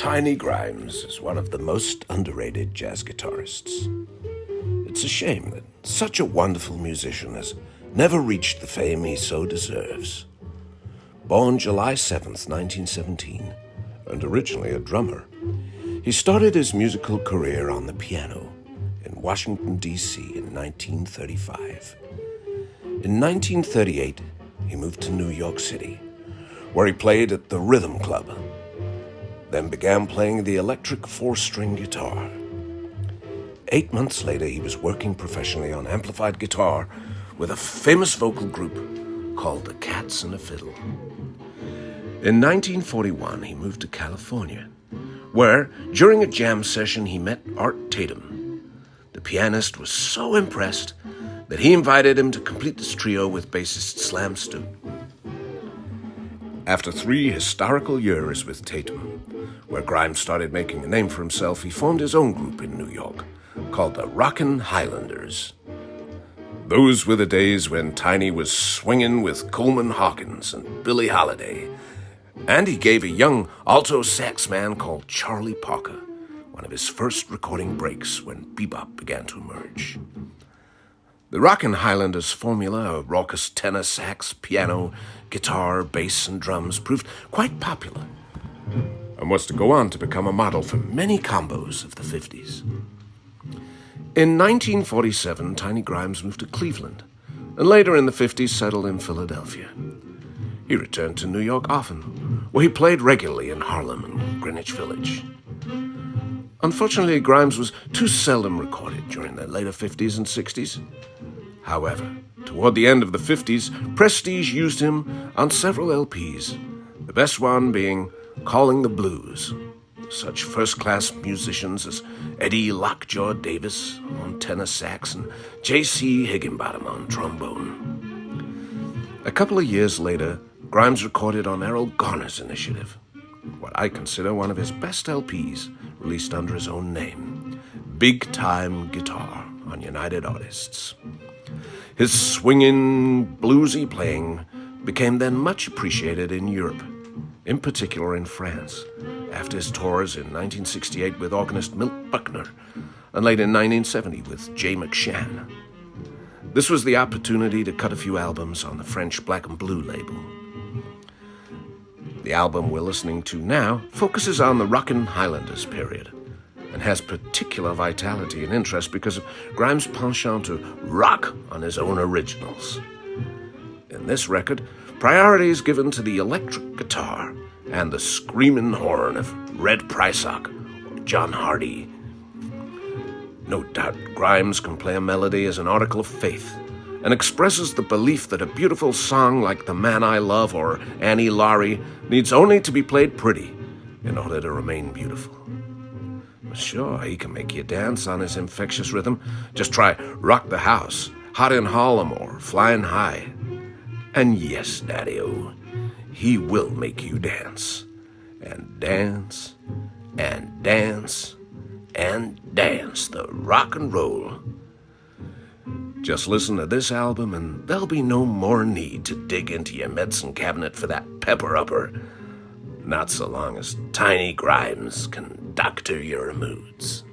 Tiny Grimes is one of the most underrated jazz guitarists. It's a shame that such a wonderful musician has never reached the fame he so deserves. Born July 7th, 1917, and originally a drummer, he started his musical career on the piano in Washington, D.C. in 1935. In 1938, he moved to New York City, where he played at the Rhythm Club, then began playing the electric four-string guitar. 8 months later, he was working professionally on amplified guitar with a famous vocal group called the Cats and a Fiddle. In 1941, he moved to California, where, during a jam session, he met Art Tatum. The pianist was so impressed that he invited him to complete this trio with bassist Slam Stu. After 3 historical years with Tatum, where Grimes started making a name for himself, he formed his own group in New York called the Rockin Highlanders. Those were the days when Tiny was swinging with Coleman Hawkins and Billie Holiday, and he gave a young alto sax man called Charlie Parker one of his first recording breaks when bebop began to emerge. The Rockin Highlanders formula of raucous tenor sax, piano, guitar, bass, and drums proved quite popular, and was to go on to become a model for many combos of the 50s. In 1947, Tiny Grimes moved to Cleveland, and later in the 50s settled in Philadelphia. He returned to New York often, where he played regularly in Harlem and Greenwich Village. Unfortunately, Grimes was too seldom recorded during the later 50s and 60s. However, toward the end of the 50s, Prestige used him on several LPs, the best one being Calling the Blues. Such first-class musicians as Eddie Lockjaw Davis on tenor sax and J.C. Higginbottom on trombone. A couple of years later, Grimes recorded on Errol Garner's initiative, what I consider one of his best LPs, released under his own name, Big Time Guitar on United Artists. His swinging, bluesy playing became then much appreciated in Europe, in particular in France, after his tours in 1968 with organist Milt Buckner, and late in 1970 with Jay McShann. This was the opportunity to cut a few albums on the French Black and Blue label. The album we're listening to now focuses on the Rockin Highlanders period, and has particular vitality and interest because of Grimes' penchant to rock on his own originals. In this record, priority is given to the electric guitar and the screaming horn of Red Prysock or John Hardy. No doubt Grimes can play a melody as an article of faith and expresses the belief that a beautiful song like The Man I Love or Annie Laurie needs only to be played pretty in order to remain beautiful. Sure, he can make you dance on his infectious rhythm. Just try Rock the House, Hot in Harlem, or Flying High. And yes, Daddy-O, he will make you dance. And dance, and dance, and dance the rock and roll. Just listen to this album and there'll be no more need to dig into your medicine cabinet for that pepper-upper. Not so long as Tiny Grimes can doctor your moods.